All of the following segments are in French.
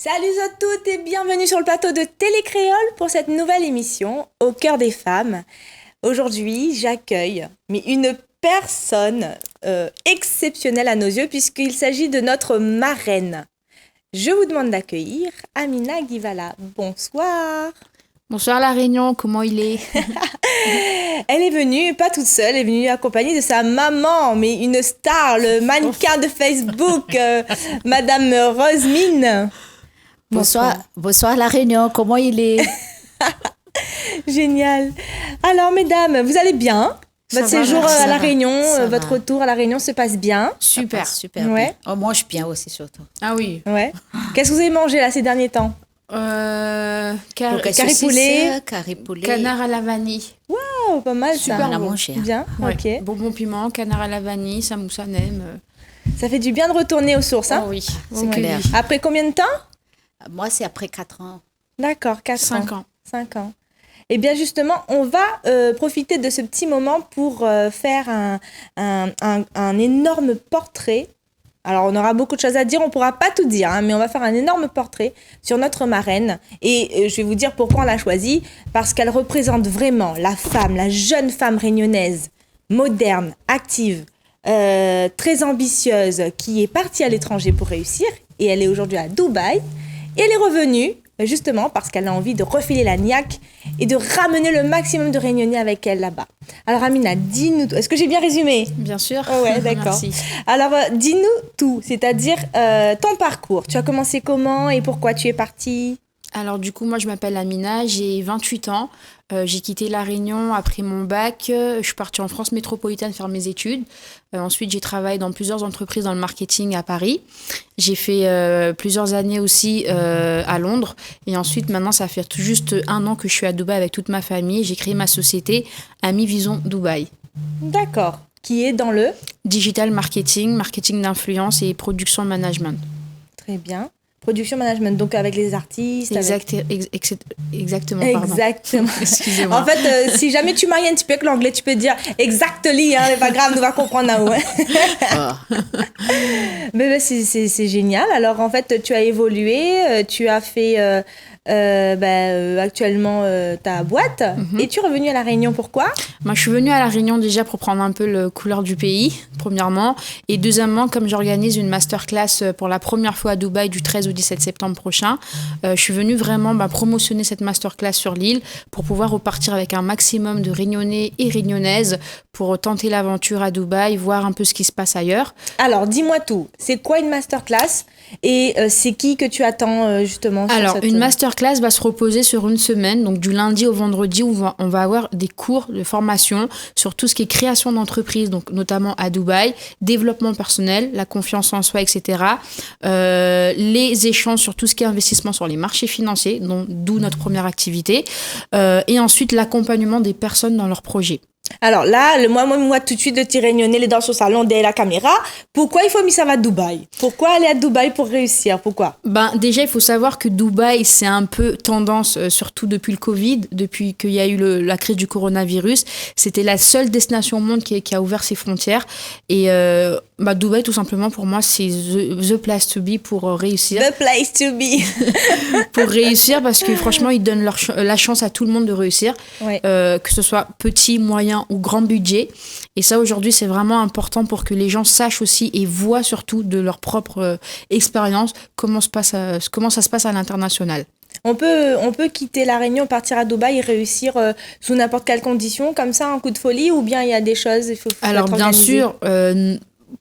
Salut à toutes et bienvenue sur le plateau de Télécréole pour cette nouvelle émission Au cœur des femmes. Aujourd'hui, j'accueille une personne exceptionnelle à nos yeux puisqu'il s'agit de notre marraine. Je vous demande d'accueillir Amina Guivala. Bonsoir. Bonsoir La Réunion, comment il est? Elle est venue, pas toute seule, elle est venue accompagnée de sa maman, mais une star, le mannequin de Facebook, Madame Rosemine. Bonsoir La Réunion, comment il est? Génial. Alors mesdames, vous allez bien? Votre séjour à La Réunion, votre retour à La Réunion se passe bien? Super ouais. Bien. On mange bien aussi surtout. Ah oui. Ouais. Qu'est-ce que vous avez mangé là ces derniers temps? Curry poulet, canard à la vanille. Waouh, pas mal super ça. On a mangé. Bien, Ouais. ok. Bonbon piment, canard à la vanille, samoussa nem. Ça fait du bien de retourner aux sources, hein? Oh oui, c'est clair. Après combien de temps? Moi, c'est après 4 ans. D'accord, 4 ans. 5 ans. 5 ans. Eh bien justement, on va profiter de ce petit moment pour faire un énorme portrait. Alors, on aura beaucoup de choses à dire, on ne pourra pas tout dire, hein, mais on va faire un énorme portrait sur notre marraine. Et je vais vous dire pourquoi on l'a choisie. Parce qu'elle représente vraiment la femme, la jeune femme réunionnaise, moderne, active, très ambitieuse, qui est partie à l'étranger pour réussir. Et elle est aujourd'hui à Dubaï. Et elle est revenue, justement, parce qu'elle a envie de refiler la niaque et de ramener le maximum de Réunionnais avec elle là-bas. Alors Amina, dis-nous tout. Est-ce que j'ai bien résumé? Bien sûr. Oh ouais, d'accord. Merci. Alors, dis-nous tout, c'est-à-dire ton parcours. Tu as commencé comment et pourquoi tu es partie? Alors du coup, moi je m'appelle Amina, j'ai 28 ans. J'ai quitté La Réunion après mon bac. Je suis partie en France métropolitaine faire mes études. Ensuite, j'ai travaillé dans plusieurs entreprises dans le marketing à Paris. J'ai fait plusieurs années aussi à Londres. Et ensuite, maintenant, ça fait tout juste 1 an que je suis à Dubaï avec toute ma famille. J'ai créé ma société Ami Vision Dubaï. D'accord. Qui est dans le? Digital marketing, marketing d'influence et production management. Très bien. Production management, donc avec les artistes. Exactement, pardon. Exactement. Excusez-moi. En fait, si jamais tu maries un petit peu avec l'anglais, tu peux dire exactly, hein, c'est pas grave, nous va comprendre là-haut. Mais c'est génial. Alors, en fait, tu as évolué, tu as fait actuellement ta boîte et tu es revenue à La Réunion. Pourquoi? Moi, je suis venue à La Réunion déjà pour prendre un peu la couleur du pays, premièrement. Et deuxièmement, comme j'organise une masterclass pour la première fois à Dubaï du 13 au 17 septembre prochain, je suis venue vraiment promotionner cette masterclass sur l'île pour pouvoir repartir avec un maximum de Réunionnais et Réunionnaises pour tenter l'aventure à Dubaï, voir un peu ce qui se passe ailleurs. Alors, dis-moi tout. C'est quoi une masterclass et c'est qui que tu attends justement sur Alors, une masterclass va se reposer sur une semaine, donc du lundi au vendredi, où on va avoir des cours de formation sur tout ce qui est création d'entreprise, donc notamment à Dubaï, développement personnel, la confiance en soi, etc. Les échanges sur tout ce qui est investissement sur les marchés financiers, d'où notre première activité. Et ensuite, l'accompagnement des personnes dans leurs projets. Alors là, moi tout de suite, le petit Réunionnais, les dents sur le salon, derrière la caméra. Pourquoi il faut mis ça à Dubaï? Pourquoi aller à Dubaï pour réussir? Pourquoi? Déjà, il faut savoir que Dubaï, c'est un peu tendance, surtout depuis le Covid, depuis qu'il y a eu la crise du coronavirus. C'était la seule destination au monde qui a ouvert ses frontières. Et Dubaï, tout simplement, pour moi, c'est the place to be pour réussir. The place to be. Pour réussir, parce que franchement, ils donnent la chance à tout le monde de réussir, ouais. Que ce soit petit, moyen ou grand budget. Et ça, aujourd'hui, c'est vraiment important pour que les gens sachent aussi et voient surtout de leur propre expérience comment ça se passe à l'international. On peut quitter La Réunion, partir à Dubaï et réussir sous n'importe quelle condition, comme ça, en coup de folie, ou bien il y a des choses, il faut Alors, être bien organisé. sûr,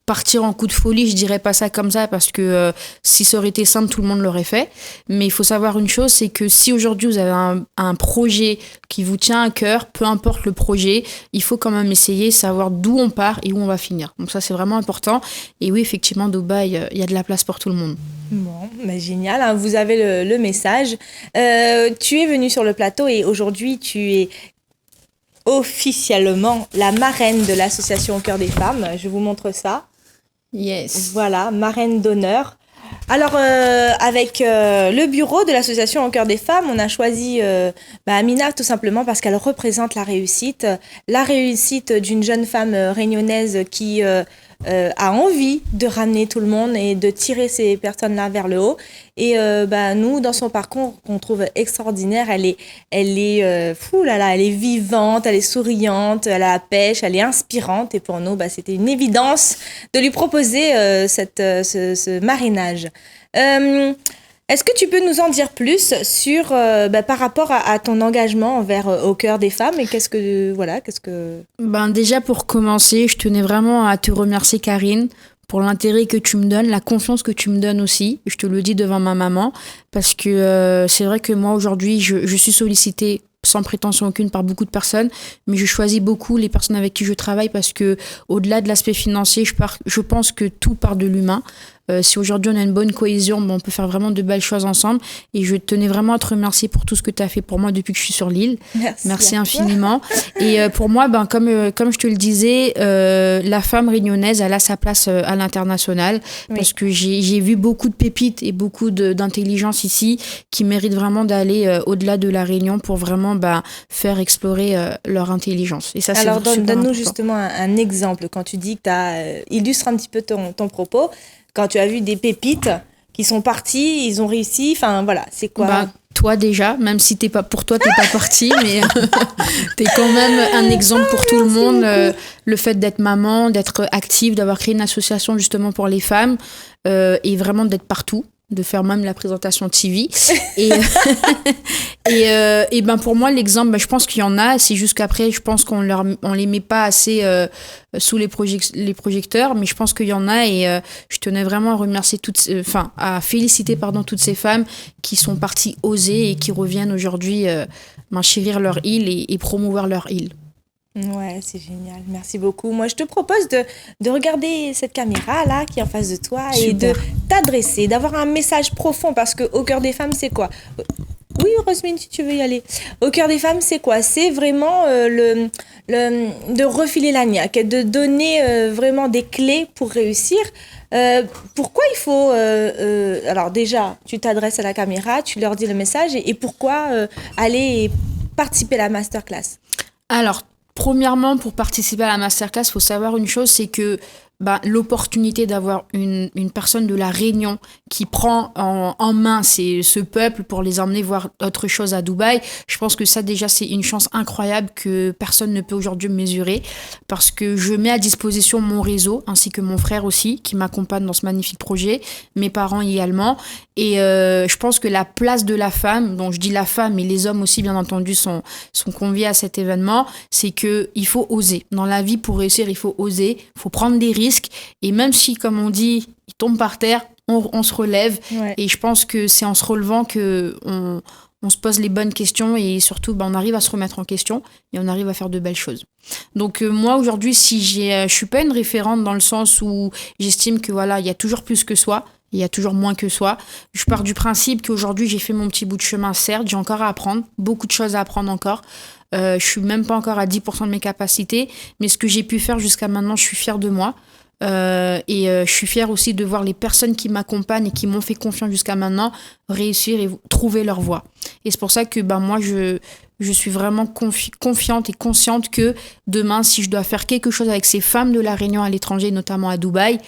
partir en coup de folie, je dirais pas ça comme ça, parce que si ça aurait été simple, tout le monde l'aurait fait. Mais il faut savoir une chose, c'est que si aujourd'hui vous avez un projet qui vous tient à cœur, peu importe le projet, il faut quand même essayer, savoir d'où on part et où on va finir. Donc ça, c'est vraiment important. Et oui, effectivement, Dubaï, il y a de la place pour tout le monde. Bon, génial, hein, vous avez le message. Tu es venue sur le plateau et aujourd'hui, tu es officiellement la marraine de l'association Au cœur des femmes. Je vous montre ça. Yes. Voilà, marraine d'honneur. Alors, avec le bureau de l'association Au cœur des femmes, on a choisi Amina tout simplement parce qu'elle représente la réussite d'une jeune femme réunionnaise qui a envie de ramener tout le monde et de tirer ces personnes-là vers le haut. Et nous, dans son parcours, qu'on trouve extraordinaire, elle est elle est vivante, elle est souriante, elle a la pêche, elle est inspirante. Et pour nous, c'était une évidence de lui proposer ce marrainage. Est-ce que tu peux nous en dire plus sur par rapport à ton engagement envers Au cœur des femmes et qu'est-ce que Déjà pour commencer, je tenais vraiment à te remercier Karine pour l'intérêt que tu me donnes, la confiance que tu me donnes aussi. Je te le dis devant ma maman parce que c'est vrai que moi aujourd'hui je suis sollicitée sans prétention aucune par beaucoup de personnes, mais je choisis beaucoup les personnes avec qui je travaille parce que au-delà de l'aspect financier, je pense que tout part de l'humain. Si aujourd'hui on a une bonne cohésion, on peut faire vraiment de belles choses ensemble. Et je tenais vraiment à te remercier pour tout ce que tu as fait pour moi depuis que je suis sur l'île. Merci infiniment. Et pour moi, comme je te le disais, la femme réunionnaise, elle a sa place à l'international. Oui. Parce que j'ai vu beaucoup de pépites et beaucoup d'intelligence ici qui méritent vraiment d'aller au-delà de la Réunion pour vraiment faire explorer leur intelligence. Et ça, alors, donne-nous justement un exemple. Quand tu dis que illustre un petit peu ton propos. Quand tu as vu des pépites qui sont partis, ils ont réussi, enfin voilà, c'est quoi toi déjà, même si pour toi t'es pas partie, mais t'es quand même un exemple pour tout le monde. Le fait d'être maman, d'être active, d'avoir créé une association justement pour les femmes et vraiment d'être partout, de faire même la présentation TV. Et pour moi, l'exemple, je pense qu'il y en a. C'est juste qu'après, je pense qu'on les met pas assez sous les projecteurs, mais je pense qu'il y en a. Et je tenais vraiment à remercier à féliciter toutes ces femmes qui sont parties oser et qui reviennent aujourd'hui chérir leur île et promouvoir leur île. Ouais, c'est génial. Merci beaucoup. Moi, je te propose de regarder cette caméra-là qui est en face de toi. Super. Et de t'adresser, d'avoir un message profond parce que Au cœur des femmes, c'est quoi ? Oui, Roselyne, si tu veux y aller. Au cœur des femmes, c'est quoi ? C'est vraiment de refiler la niaque, de donner vraiment des clés pour réussir. Pourquoi il faut... alors déjà, tu t'adresses à la caméra, tu leur dis le message et pourquoi aller participer à la masterclass ? Alors, premièrement, pour participer à la masterclass, il faut savoir une chose, c'est que l'opportunité d'avoir une personne de la Réunion qui prend en main ce peuple pour les emmener voir autre chose à Dubaï, je pense que ça déjà c'est une chance incroyable que personne ne peut aujourd'hui mesurer parce que je mets à disposition mon réseau ainsi que mon frère aussi qui m'accompagne dans ce magnifique projet, mes parents également et je pense que la place de la femme, donc je dis la femme mais les hommes aussi bien entendu sont conviés à cet événement, c'est que il faut oser. Dans la vie pour réussir il faut oser, il faut prendre des risques et même si comme on dit il tombe par terre on se relève et je pense que c'est en se relevant que on se pose les bonnes questions et surtout on arrive à se remettre en question et on arrive à faire de belles choses. Donc moi aujourd'hui si je suis pas une référente dans le sens où j'estime que voilà il y a toujours plus que soi, il y a toujours moins que soi. Je pars du principe qu'aujourd'hui j'ai fait mon petit bout de chemin, certes j'ai encore à apprendre, beaucoup de choses à apprendre encore. Je suis même pas encore à 10% de mes capacités, mais ce que j'ai pu faire jusqu'à maintenant, je suis fière de moi. Je suis fière aussi de voir les personnes qui m'accompagnent et qui m'ont fait confiance jusqu'à maintenant réussir et trouver leur voie. Et c'est pour ça que moi, je suis vraiment confiante et consciente que demain, si je dois faire quelque chose avec ces femmes de la Réunion à l'étranger, notamment à Dubaï,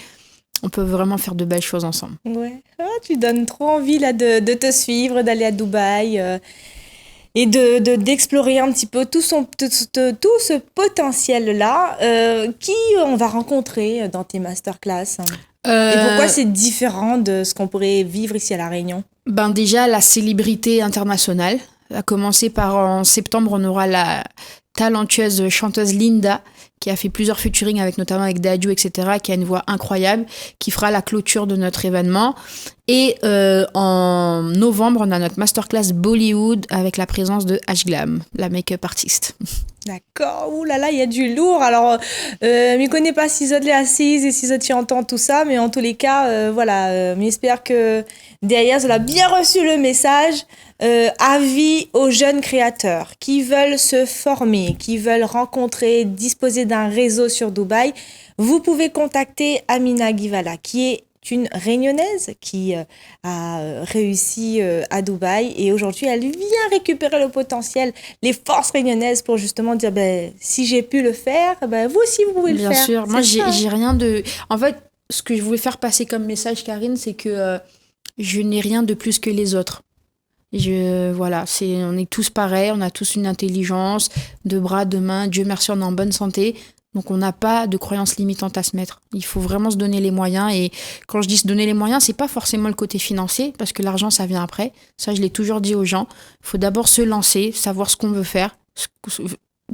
on peut vraiment faire de belles choses ensemble. Ouais, tu donnes trop envie là, de te suivre, d'aller à Dubaï. Et d'explorer un petit peu tout ce potentiel-là qui on va rencontrer dans tes masterclass. Et pourquoi c'est différent de ce qu'on pourrait vivre ici à La Réunion ? Déjà, la célébrité internationale. À commencer par en septembre, on aura la talentueuse chanteuse Linda qui a fait plusieurs featuring notamment avec Dadju, etc., qui a une voix incroyable, qui fera la clôture de notre événement. Et en novembre, on a notre masterclass Bollywood avec la présence de H-Glam, la make-up artiste. D'accord, ouh là là, il y a du lourd. Alors, je ne connais pas si vous êtes assise et si vous êtes entend tout ça, mais en tous les cas, j'espère que derrière, vous avez bien reçu le message. Avis aux jeunes créateurs qui veulent se former, qui veulent rencontrer, disposer d'un réseau sur Dubaï. Vous pouvez contacter Amina Ghivala, qui est une Réunionnaise qui a réussi à Dubaï et aujourd'hui, elle vient récupérer le potentiel, les forces réunionnaises pour justement dire, si j'ai pu le faire, vous aussi, vous pouvez le faire. Bien sûr. Moi, C'est ça. j'ai rien de... En fait, ce que je voulais faire passer comme message, Karine, c'est que je n'ai rien de plus que les autres. Voilà, on est tous pareils, on a tous une intelligence, deux bras, deux mains. Dieu merci, on est en bonne santé. Donc, on n'a pas de croyances limitantes à se mettre. Il faut vraiment se donner les moyens. Et quand je dis se donner les moyens, c'est pas forcément le côté financier, parce que l'argent, ça vient après. Ça, je l'ai toujours dit aux gens. Il faut d'abord se lancer, savoir ce qu'on veut faire,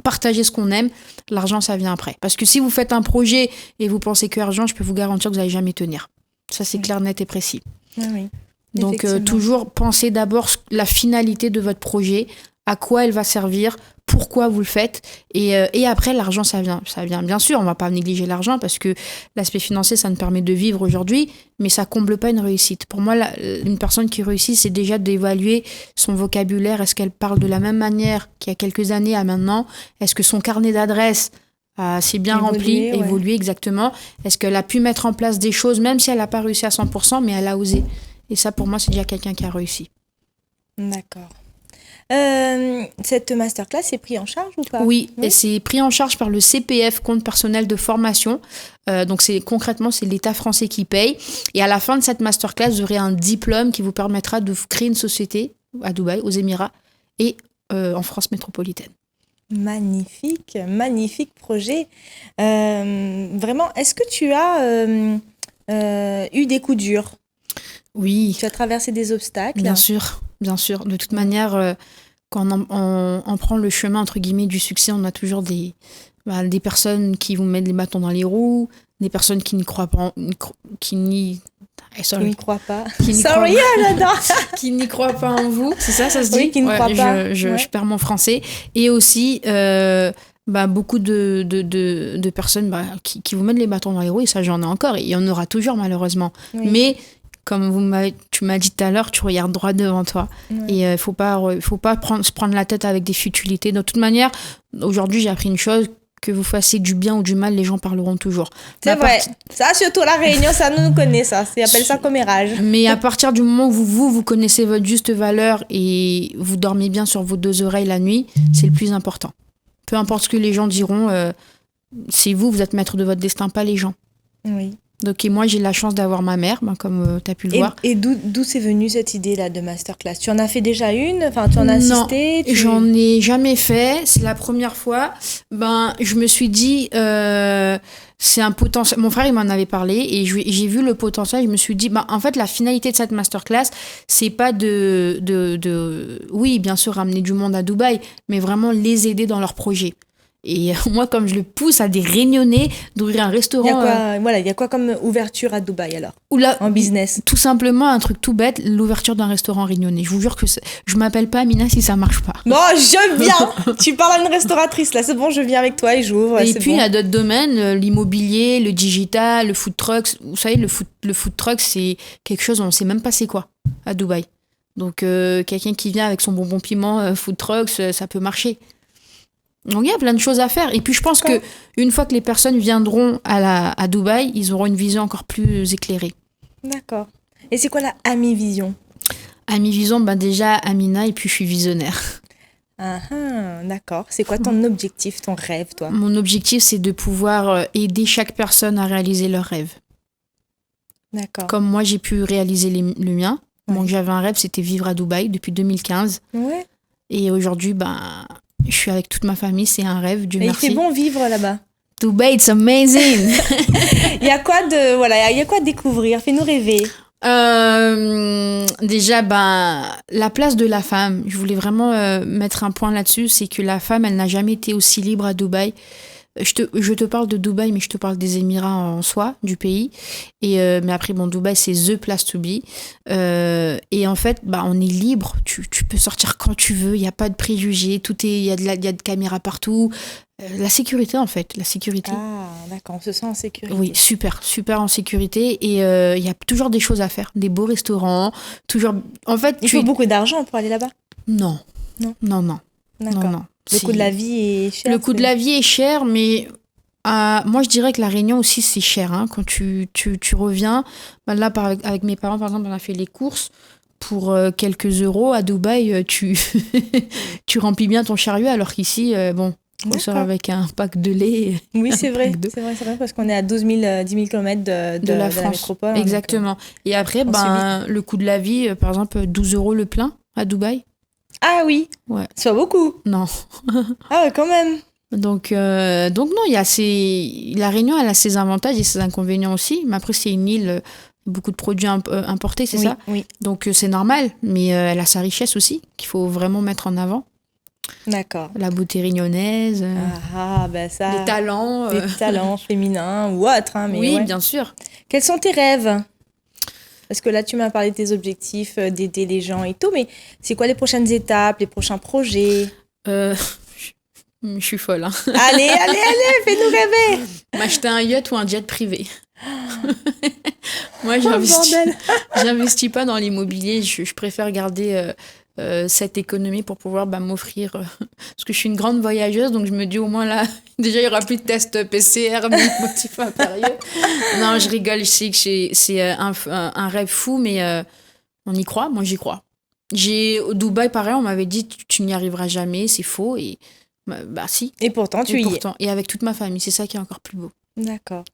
partager ce qu'on aime. L'argent, ça vient après. Parce que si vous faites un projet et vous pensez que argent, je peux vous garantir que vous n'allez jamais tenir. Ça, c'est clair, net et précis. Oui. Donc, toujours pensez d'abord la finalité de votre projet, à quoi elle va servir, pourquoi vous le faites. Et après, l'argent, ça vient. Ça vient, bien sûr, on ne va pas négliger l'argent parce que l'aspect financier, ça nous permet de vivre aujourd'hui, mais ça ne comble pas une réussite. Pour moi, une personne qui réussit, c'est déjà d'évaluer son vocabulaire. Est-ce qu'elle parle de la même manière qu'il y a quelques années à maintenant? Est-ce que son carnet d'adresses c'est bien rempli, évolué exactement? Est-ce qu'elle a pu mettre en place des choses, même si elle n'a pas réussi à 100%, mais elle a osé? Et ça, pour moi, c'est déjà quelqu'un qui a réussi. D'accord. Cette masterclass est prise en charge ou pas? Oui, et c'est pris en charge par le CPF, compte personnel de formation. Donc, concrètement, c'est l'État français qui paye. Et à la fin de cette masterclass, vous aurez un diplôme qui vous permettra de créer une société à Dubaï, aux Émirats et en France métropolitaine. Magnifique, magnifique projet. Vraiment, est-ce que tu as eu des coups durs? Oui. Tu as traversé des obstacles? Bien sûr, bien sûr. De toute manière, quand on prend le chemin, entre guillemets, du succès, on a toujours des personnes qui vous mettent les bâtons dans les roues, des personnes qui n'y croient pas, qui n'y croient pas. J'adore. Qui n'y croient pas en vous, c'est ça se dit? Oui, qui ne croient pas. Je perds mon français. Et aussi... beaucoup de personnes qui vous mettent les bâtons dans les roues, et ça j'en ai encore, et il y en aura toujours malheureusement. Oui. Mais comme tu m'as dit tout à l'heure, tu regardes droit devant toi. Oui. Et faut pas se prendre la tête avec des futilités. De toute manière, aujourd'hui j'ai appris une chose, que vous fassiez du bien ou du mal, les gens parleront toujours. C'est vrai, ça surtout la Réunion, ça nous connaît ça, on appelle ça commérage. Mais à partir du moment où vous connaissez votre juste valeur et vous dormez bien sur vos deux oreilles la nuit, c'est le plus important. Peu importe ce que les gens diront, c'est vous êtes maître de votre destin, pas les gens. Oui. Donc, et moi, j'ai la chance d'avoir ma mère, comme tu as pu le voir. Et d'où c'est venu cette idée-là de masterclass? Tu en as fait déjà une? Enfin, tu en as assisté? Non, j'en ai jamais fait. C'est la première fois. Je me suis dit, c'est un potentiel. Mon frère, il m'en avait parlé et j'ai vu le potentiel. Je me suis dit, en fait, la finalité de cette masterclass, c'est pas oui, bien sûr, ramener du monde à Dubaï, mais vraiment les aider dans leurs projets. Et moi, comme je le pousse à des Réunionnais d'ouvrir un restaurant... Il y a quoi comme ouverture à Dubaï alors? En business? Tout simplement, un truc tout bête, l'ouverture d'un restaurant réunionnais. Je vous jure que je m'appelle pas Amina si ça marche pas. Bon, je viens. Tu parles à une restauratrice là, c'est bon, je viens avec toi et j'ouvre. Et puis, il y a d'autres domaines, l'immobilier, le digital, le food truck. Vous savez, le food truck, c'est quelque chose, on sait même pas c'est quoi à Dubaï. Donc, quelqu'un qui vient avec son bonbon piment, food truck, ça peut marcher. Donc il y a plein de choses à faire. Et puis je pense qu'une fois que les personnes viendront à Dubaï, ils auront une vision encore plus éclairée. D'accord. Et c'est quoi la Ami-Vision? Ami-Vision, déjà Amina, et puis je suis visionnaire. D'accord. C'est quoi ton objectif, ton rêve, toi? Mon objectif, c'est de pouvoir aider chaque personne à réaliser leur rêve. D'accord. Comme moi, j'ai pu réaliser le mien. Ouais. Donc j'avais un rêve, c'était vivre à Dubaï depuis 2015. Ouais. Et aujourd'hui, je suis avec toute ma famille, c'est un rêve, Dieu merci. Il fait bon vivre là-bas. Dubaï, it's amazing. Il y a quoi à découvrir? Fais-nous rêver. Déjà, la place de la femme. Je voulais vraiment mettre un point là-dessus, c'est que la femme, elle n'a jamais été aussi libre à Dubaï. Je te parle de Dubaï, mais je te parle des Émirats en soi, du pays. Mais après, Dubaï, c'est the place to be. Et en fait, on est libre. Tu peux sortir quand tu veux. Il n'y a pas de préjugés. Il y a de caméras partout. La sécurité, en fait. La sécurité. Ah, d'accord. On se sent en sécurité. Oui, super en sécurité. Et il y a toujours des choses à faire. Des beaux restaurants. Toujours. En fait, il faut beaucoup d'argent pour aller là-bas? Non. D'accord. Non. Le coût de la vie est cher. Le coût de la vie est cher, mais Moi, je dirais que la Réunion aussi, c'est cher. Hein. Quand tu reviens, bah là, avec mes parents, par exemple, on a fait les courses pour quelques euros. À Dubaï, tu remplis bien ton chariot, alors qu'ici, on sort avec un pack de lait. Oui, c'est vrai. De- C'est vrai, parce qu'on est à 10 000 km de la France. métropole. Exactement. Et après, le coût de la vie, par exemple, 12 euros le plein à Dubaï. Ah oui, Ouais. c'est pas beaucoup. Non. Ah ouais, quand même. Donc non, la Réunion, elle a ses avantages et ses inconvénients aussi. Mais après, c'est une île, beaucoup de produits importés, c'est Oui, ça? oui, Donc c'est normal, mais elle a sa richesse aussi, qu'il faut vraiment mettre en avant. d'accord. La beauté réunionnaise, Ben ça. les talents. Les talents féminins ou autres, hein, mais Oui, ouais. bien sûr. Quels sont tes rêves? Parce que là, tu m'as parlé de tes objectifs, d'aider les gens et tout, mais c'est quoi les prochaines étapes, les prochains projets? Euh, je suis folle, hein. Allez, fais-nous rêver! M'acheter un yacht ou un jet privé. Moi, bordel. j'investis pas dans l'immobilier. Je préfère garder cette économie pour pouvoir m'offrir. Parce que je suis une grande voyageuse, donc je me dis au moins là, déjà, il n'y aura plus de tests PCR, ni de motifs impérieux. Non, je rigole. Je sais que c'est un rêve fou, mais on y croit. Moi, j'y crois. Au Dubaï, pareil, on m'avait dit tu n'y arriveras jamais, c'est faux. Et si. Et pourtant, tu y es. Et avec toute ma famille, c'est ça qui est encore plus beau. D'accord.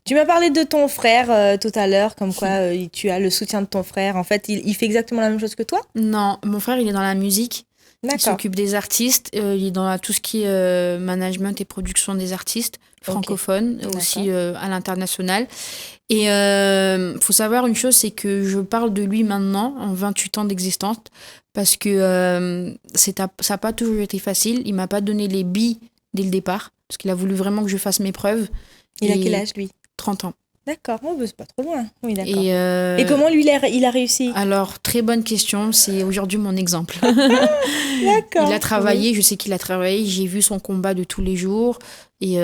Tu m'as parlé de ton frère tout à l'heure, comme quoi tu as le soutien de ton frère. En fait, il fait exactement la même chose que toi? Non, mon frère, il est dans la musique. Il D'accord. s'occupe des artistes. Il est dans tout ce qui est management et production des artistes francophones, aussi à l'international. Et faut savoir une chose, c'est que je parle de lui maintenant, en 28 ans d'existence, parce que ça n'a pas toujours été facile. Il m'a pas donné les billes dès le départ, parce qu'il a voulu vraiment que je fasse mes preuves. Il a quel âge, lui? 30 ans. D'accord, c'est pas trop loin. Oui, d'accord. Et Et comment lui, il a réussi? Alors, très bonne question. C'est aujourd'hui mon exemple. D'accord. Il a travaillé, je sais qu'il a travaillé. J'ai vu son combat de tous les jours. Et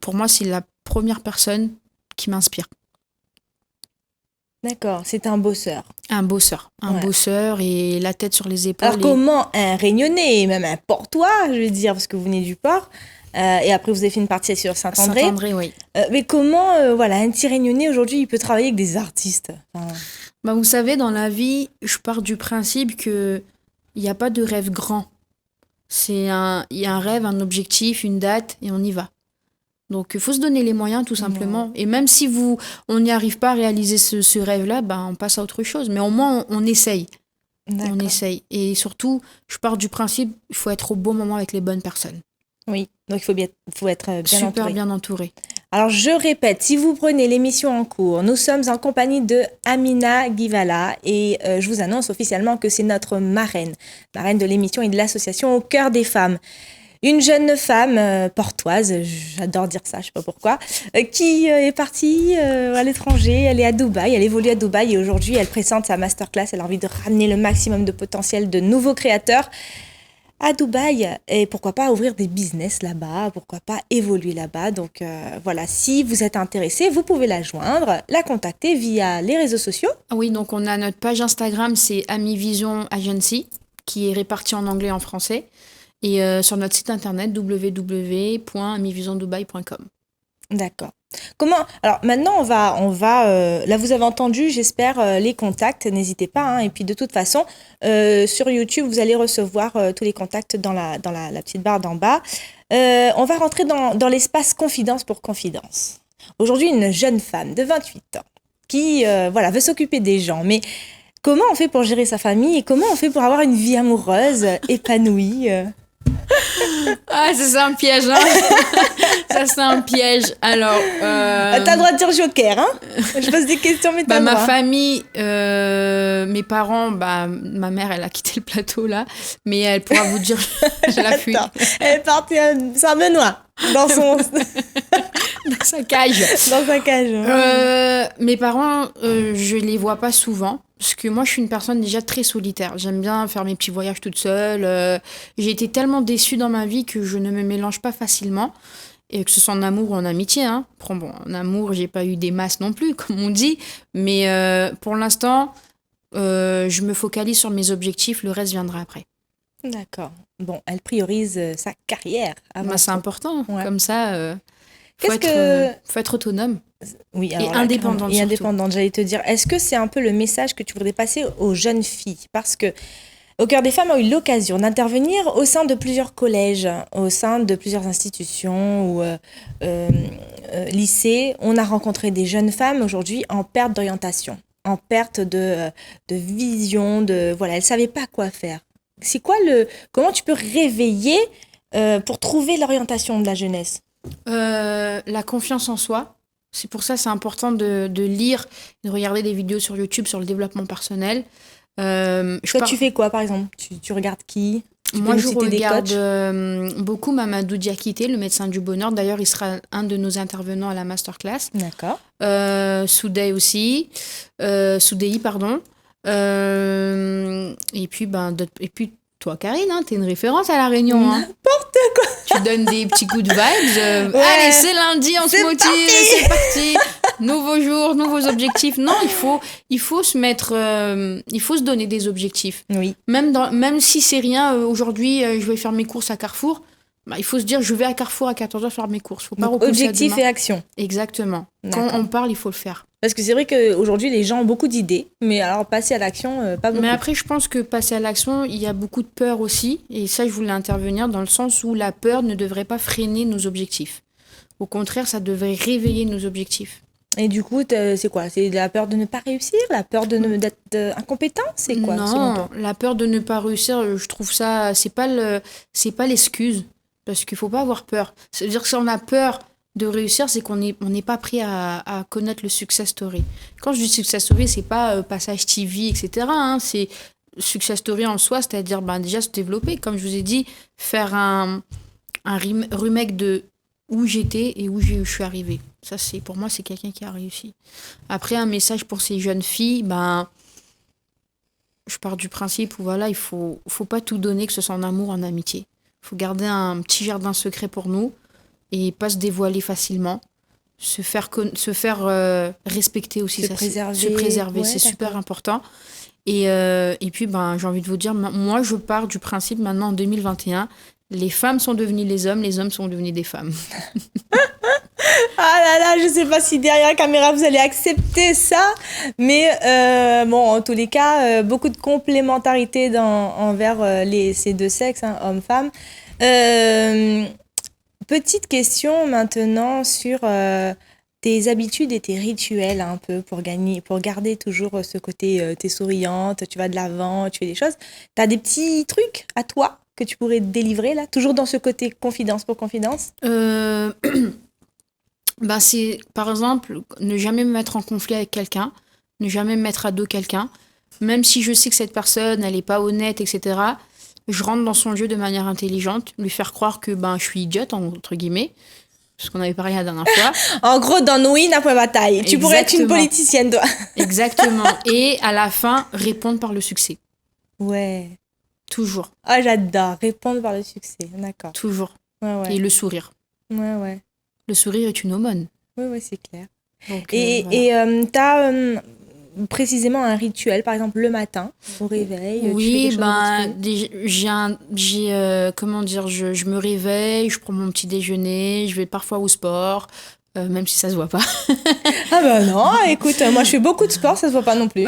pour moi, c'est la première personne qui m'inspire. D'accord, c'est un bosseur. Un bosseur. Un bosseur et la tête sur les épaules. Alors, comment un Réunionnais, même un Portois, je veux dire, parce que vous venez du port, et après vous avez fait une partie sur Saint-André. Saint-André, oui. Mais comment, un petit Réunionnais aujourd'hui, il peut travailler avec des artistes? Vous savez, dans la vie, je pars du principe qu'il n'y a pas de rêve grand. Il y a un rêve, un objectif, une date, et on y va. Donc, il faut se donner les moyens, tout simplement. Et même si on n'y arrive pas à réaliser ce rêve-là, on passe à autre chose. Mais au moins, on essaye. D'accord. On essaye. Et surtout, je pars du principe, il faut être au bon moment avec les bonnes personnes. Oui, donc il faut être bien super entouré. Bien entouré. Alors, je répète, si vous prenez l'émission en cours, nous sommes en compagnie de Amina Guivala et je vous annonce officiellement que c'est notre marraine de l'émission et de l'association Au cœur des femmes. Une jeune femme portoise, j'adore dire ça, je sais pas pourquoi, qui est partie à l'étranger, elle est à Dubaï, elle évolue à Dubaï et aujourd'hui elle présente sa masterclass, elle a envie de ramener le maximum de potentiel de nouveaux créateurs à Dubaï et pourquoi pas ouvrir des business là-bas, pourquoi pas évoluer là-bas. Donc voilà, si vous êtes intéressé, vous pouvez la joindre, la contacter via les réseaux sociaux. Oui, donc on a notre page Instagram, c'est Ami Vision Agency, qui est répartie en anglais et en français. Et sur notre site internet www.amivisiondubai.com. D'accord. Alors maintenant on va là vous avez entendu, j'espère, les contacts, n'hésitez pas, hein, et puis de toute façon sur YouTube vous allez recevoir tous les contacts dans la petite barre d'en bas. On va rentrer dans l'espace confidence pour confidence. Aujourd'hui, une jeune femme de 28 ans qui veut s'occuper des gens, mais comment on fait pour gérer sa famille et comment on fait pour avoir une vie amoureuse épanouie? Ah, ça c'est un piège, hein. Ça c'est un piège. Alors, t'as le droit de dire joker, hein. Je pose des questions, mais t'as le droit. Ma famille, mes parents, ma mère, elle a quitté le plateau là, mais elle pourra vous dire, je la fuis. Elle est partie à Saint-Benoît, dans sa cage. Dans sa cage. Mes parents, je les vois pas souvent. Parce que moi, je suis une personne déjà très solitaire. J'aime bien faire mes petits voyages toute seule. J'ai été tellement déçue dans ma vie que je ne me mélange pas facilement. Et que ce soit en amour ou en amitié. Hein. Bon, en amour, j'ai pas eu des masses non plus, comme on dit. Mais pour l'instant, je me focalise sur mes objectifs. Le reste viendra après. D'accord. Bon, elle priorise sa carrière. C'est important. Ouais. Comme ça... Faut être autonome. Oui, et indépendante. Et indépendante, j'allais te dire. Est-ce que c'est un peu le message que tu voudrais passer aux jeunes filles? Parce que Au cœur des femmes a eu l'occasion d'intervenir au sein de plusieurs collèges, au sein de plusieurs institutions ou lycées. On a rencontré des jeunes femmes aujourd'hui en perte d'orientation, en perte de vision, voilà, elles ne savaient pas quoi faire. C'est quoi comment tu peux réveiller pour trouver l'orientation de la jeunesse? La confiance en soi. C'est pour ça c'est important de lire, de regarder des vidéos sur YouTube sur le développement personnel. Tu fais quoi, par exemple? Tu regardes qui? Moi, je regarde beaucoup Mamadou Diakité, le médecin du bonheur. D'ailleurs, il sera un de nos intervenants à la masterclass. D'accord. Soudey aussi. Soudey, pardon. Et puis, toi, Karine, hein, t'es une référence à La Réunion. N'importe quoi. Tu donnes des petits coups de vibes. Ouais. Allez, c'est lundi, on se motive, c'est parti. Nouveau jour, nouveaux objectifs. Non, il faut se mettre, il faut se donner des objectifs. Oui. Même si c'est rien, aujourd'hui, je vais faire mes courses à Carrefour. Il faut se dire, je vais à Carrefour à 14h faire mes courses. Faut pas repousser objectif à demain. et action. Exactement. D'accord. Quand on parle, il faut le faire. Parce que c'est vrai qu'aujourd'hui, les gens ont beaucoup d'idées, mais alors passer à l'action, pas beaucoup. Mais après, je pense que passer à l'action, il y a beaucoup de peur aussi. Et ça, je voulais intervenir dans le sens où la peur ne devrait pas freiner nos objectifs. Au contraire, ça devrait réveiller nos objectifs. Et du coup, c'est quoi? C'est la peur de ne pas réussir? La peur d'être incompétent? C'est quoi? Non, la peur de ne pas réussir, je trouve ça, c'est pas l'excuse. Parce qu'il faut pas avoir peur. C'est-à-dire que si on a peur de réussir, c'est qu'on n'est pas prêt à connaître le success story. Quand je dis success story, c'est pas passage TV, etc. C'est success story en soi, c'est-à-dire déjà se développer. Comme je vous ai dit, faire un remake de où j'étais et où je suis arrivée. Ça, pour moi, c'est quelqu'un qui a réussi. Après, un message pour ces jeunes filles, je pars du principe où voilà, il faut pas tout donner, que ce soit en amour, en amitié. Il faut garder un petit jardin secret pour nous et pas se dévoiler facilement. Se faire respecter aussi. Se préserver, ouais, c'est super important. Et puis, j'ai envie de vous dire, moi, je pars du principe maintenant en 2021, les femmes sont devenues les hommes sont devenus des femmes. Ah là là, je sais pas si derrière la caméra vous allez accepter ça, mais en tous les cas, beaucoup de complémentarité envers ces deux sexes, hommes-femmes. Petite question maintenant sur tes habitudes et tes rituels un peu pour garder toujours ce côté, t'es souriante, tu vas de l'avant, tu fais des choses. T'as des petits trucs à toi que tu pourrais délivrer là, toujours dans ce côté confidence pour confidence? C'est par exemple ne jamais me mettre en conflit avec quelqu'un, ne jamais me mettre à dos quelqu'un, même si je sais que cette personne elle est pas honnête, etc. Je rentre dans son jeu de manière intelligente, lui faire croire que je suis idiote entre guillemets, parce qu'on avait parlé la dernière fois. En gros, dans No Win après bataille, tu pourrais être une politicienne toi. Exactement. Et à la fin répondre par le succès. Ouais. Toujours. Ah, j'adore répondre par le succès, d'accord. Toujours. Ouais. Et le sourire. Ouais. Le sourire est une aumône. Oui, c'est clair. Donc, et t'as précisément un rituel, par exemple le matin, au réveil? Oui, je me réveille, je prends mon petit déjeuner, je vais parfois au sport, même si ça se voit pas. Ah non, écoute, moi je fais beaucoup de sport, ça se voit pas non plus.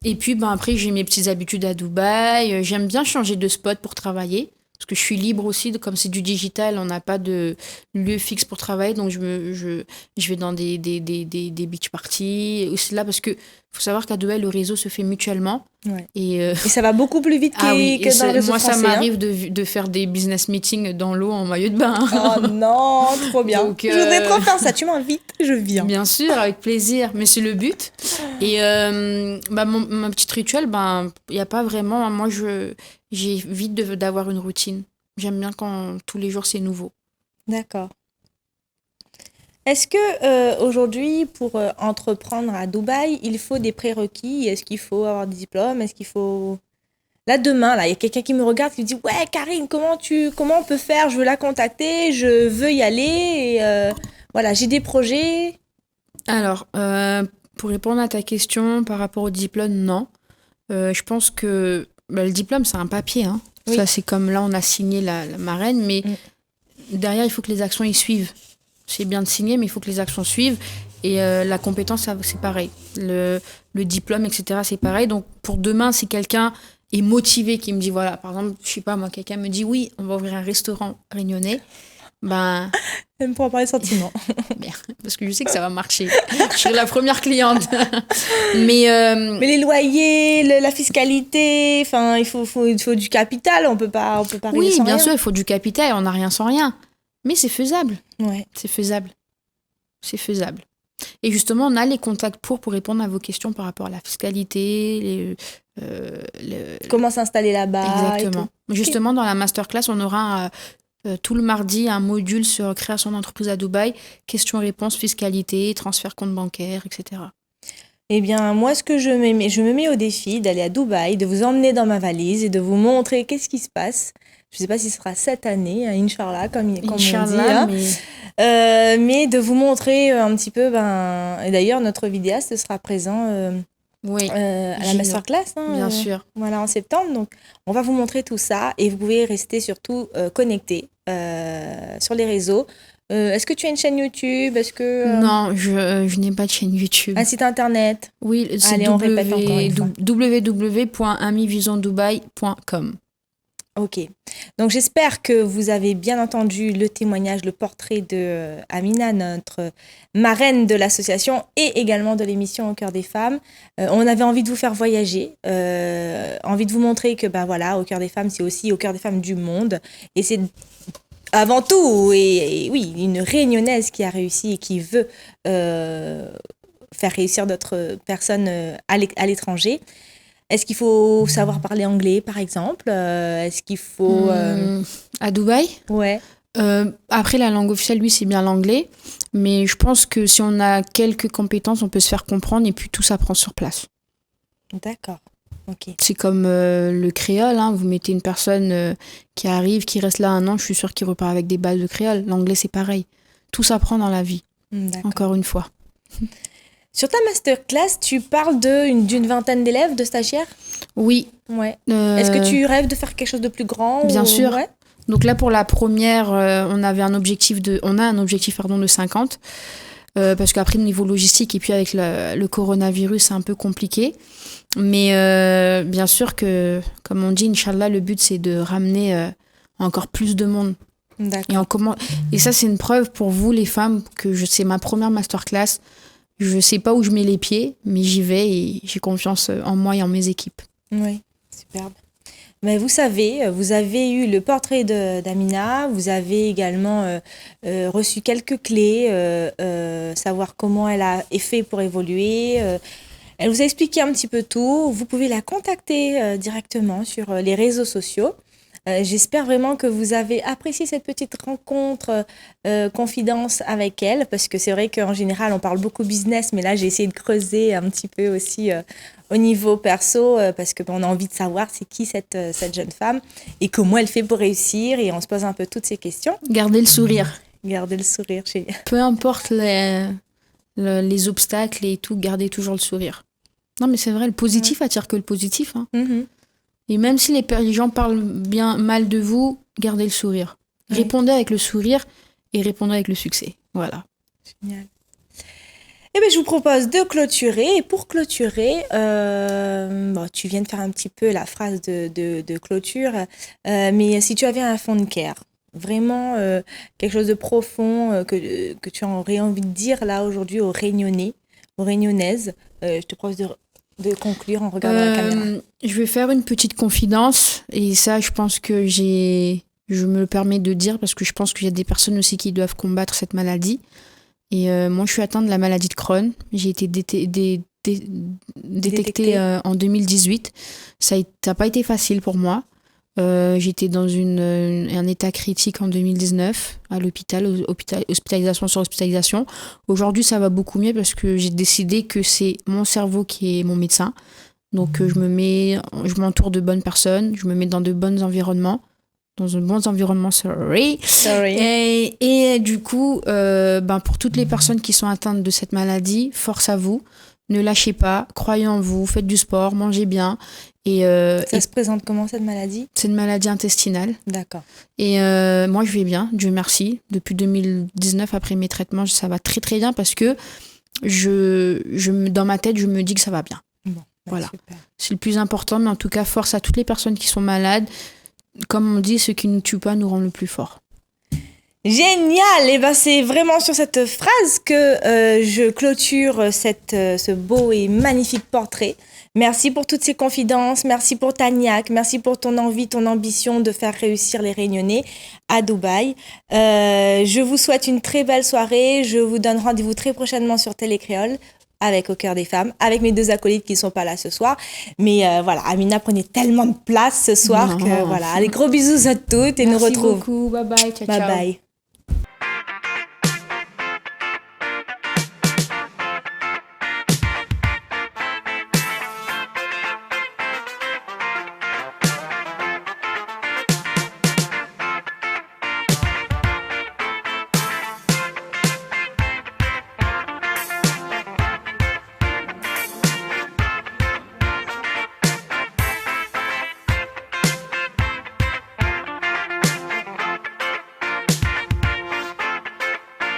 Et puis après j'ai mes petites habitudes à Dubaï, j'aime bien changer de spot pour travailler. Parce que je suis libre aussi, comme c'est du digital, on n'a pas de lieu fixe pour travailler, donc je vais dans des beach parties. Aussi là, parce que faut savoir qu'à Dubaï, le réseau se fait mutuellement. Ouais. Et ça va beaucoup plus vite que dans le réseau français. Moi, ça m'arrive de faire des business meetings dans l'eau en maillot de bain. Oh non, trop bien. Donc, je voudrais trop faire ça. Tu m'invites, je viens. Bien sûr, avec plaisir, mais c'est le but. Et mon petit rituel, il n'y a pas vraiment. Moi, j'ai vite d'avoir une routine. J'aime bien quand tous les jours, c'est nouveau. D'accord. Est-ce que aujourd'hui, pour entreprendre à Dubaï, il faut des prérequis? Est-ce qu'il faut avoir des diplômes? Est-ce qu'il faut... Là, demain, il y a quelqu'un qui me regarde qui me dit « Ouais, Karine, comment on peut faire? Je veux la contacter, je veux y aller. Et, voilà, j'ai des projets. » Alors, pour répondre à ta question par rapport au diplôme, non. Je pense que le diplôme, c'est un papier. Oui. Ça, c'est comme là, on a signé la marraine, mais derrière, il faut que les actions y suivent. C'est bien de signer, mais il faut que les actions suivent. Et la compétence, c'est pareil. Le diplôme, etc., c'est pareil. Donc, pour demain, si quelqu'un est motivé, qui me dit, voilà, par exemple, je sais pas, moi, quelqu'un me dit, oui, on va ouvrir un restaurant réunionnais, ben... Même pour en parler sentiments. Merde, parce que je sais que ça va marcher. Je serai la première cliente. Mais les loyers, la fiscalité, enfin, il faut du capital, on peut pas arriver oui, sans bien rien. sûr, il faut du capital, on n'a rien sans rien. Mais c'est faisable. Ouais. C'est faisable. C'est faisable. Et justement, on a les contacts pour répondre à vos questions par rapport à la fiscalité, Comment s'installer là-bas. exactement. Justement, dans la masterclass, on aura tout le mardi un module sur création d'entreprise à Dubaï, questions-réponses, fiscalité, transfert compte bancaire, etc. Eh bien, moi, ce que je me mets au défi d'aller à Dubaï, de vous emmener dans ma valise et de vous montrer qu'est-ce qui se passe. Je ne sais pas si ce sera cette année, hein, Inch'Allah, comme on dit. Inch'Allah, hein. Mais de vous montrer un petit peu... et d'ailleurs, notre vidéaste sera présent oui, à la masterclass. Hein, bien sûr. Voilà, en septembre. Donc, on va vous montrer tout ça et vous pouvez rester surtout connectés sur les réseaux. Est-ce que tu as une chaîne YouTube? Est-ce que Non, je n'ai pas de chaîne YouTube. un site internet? Oui, c'est Allez, on répète encore une fois. www.amivisiondubai.com. Ok. Donc, j'espère que vous avez bien entendu le témoignage, le portrait de Amina, notre marraine de l'association et également de l'émission Au cœur des femmes. On avait envie de vous faire voyager, envie de vous montrer que, Au cœur des femmes, c'est aussi au cœur des femmes du monde. Et c'est avant tout, et oui, une Réunionnaise qui a réussi et qui veut faire réussir d'autres personnes à l'étranger. Est-ce qu'il faut savoir parler anglais, par exemple? Est-ce qu'il faut... À Dubaï? Ouais. Après, la langue officielle, oui, c'est bien l'anglais. Mais je pense que si on a quelques compétences, on peut se faire comprendre et puis tout s'apprend sur place. D'accord. Ok. C'est comme le créole. Hein. Vous mettez une personne qui arrive, qui reste là 1 an, je suis sûre qu'il repart avec des bases de créole. L'anglais, c'est pareil. Tout s'apprend dans la vie. D'accord. Encore une fois. Sur ta masterclass, tu parles d'une vingtaine d'élèves, de stagiaires? Oui. Ouais. Est-ce que tu rêves de faire quelque chose de plus grand? Bien sûr. Ouais. Donc là, pour la première, on a un objectif de 50. Parce qu'après, au niveau logistique, et puis avec le coronavirus, c'est un peu compliqué. Mais bien sûr que, comme on dit, Inch'Allah, le but, c'est de ramener encore plus de monde. D'accord. Et ça, c'est une preuve pour vous, les femmes, que c'est ma première masterclass. Je sais pas où je mets les pieds, mais j'y vais et j'ai confiance en moi et en mes équipes. Oui, superbe. Mais vous savez, vous avez eu le portrait d'Amina, vous avez également reçu quelques clés, savoir comment elle a fait pour évoluer. Elle vous a expliqué un petit peu tout. Vous pouvez la contacter directement sur les réseaux sociaux. J'espère vraiment que vous avez apprécié cette petite rencontre, confidence avec elle, parce que c'est vrai qu'en général, on parle beaucoup business, mais là, j'ai essayé de creuser un petit peu aussi au niveau perso, parce qu'on a envie de savoir c'est qui cette jeune femme et comment elle fait pour réussir, et on se pose un peu toutes ces questions. Gardez le sourire. Gardez le sourire. Peu importe les obstacles et tout, gardez toujours le sourire. Non, mais c'est vrai, le positif attire que le positif. Hein. Mm-hmm. Et même si les gens parlent mal de vous, gardez le sourire. Oui. Répondez avec le sourire et répondez avec le succès. Voilà. Génial. Eh bien, je vous propose de clôturer. Et pour clôturer, tu viens de faire un petit peu la phrase de clôture, mais si tu avais un fond de cœur, vraiment quelque chose de profond que tu aurais envie de dire là aujourd'hui aux Réunionnais, aux Réunionnaises, je te propose de conclure en regardant la caméra. Je vais faire une petite confidence, et ça, je pense que je me le permets de dire parce que je pense qu'il y a des personnes aussi qui doivent combattre cette maladie. Et moi, je suis atteinte de la maladie de Crohn. J'ai été détectée en 2018. Ça n'a pas été facile pour moi. J'étais dans un état critique en 2019 à l'hôpital, hospitalisation sur hospitalisation. Aujourd'hui, ça va beaucoup mieux parce que j'ai décidé que c'est mon cerveau qui est mon médecin. Donc, je m'entoure de bonnes personnes, je me mets dans de bons environnements. Et du coup, pour toutes les personnes qui sont atteintes de cette maladie, force à vous. Ne lâchez pas, croyez en vous, faites du sport, mangez bien Et, Ça se présente comment cette maladie? c'est une maladie intestinale. D'accord. Et moi, je vais bien, Dieu merci. Depuis 2019, après mes traitements, ça va très très bien parce que dans ma tête, je me dis que ça va bien. Bon, Voilà. super. C'est le plus important, mais en tout cas, force à toutes les personnes qui sont malades. Comme on dit, ce qui ne tue pas nous rend le plus fort. Génial! Et ben c'est vraiment sur cette phrase que je clôture ce beau et magnifique portrait. Merci pour toutes ces confidences, merci pour ta niaque, merci pour ton envie, ton ambition de faire réussir les Réunionnais à Dubaï. Je vous souhaite une très belle soirée. Je vous donne rendez-vous très prochainement sur Télécréole avec Au cœur des femmes, avec mes 2 acolytes qui ne sont pas là ce soir. Mais voilà, Amina prenait tellement de place ce soir Non. que voilà. Allez, gros bisous à toutes et nous Merci retrouve. beaucoup. Bye bye. Ciao, Bye ciao. bye.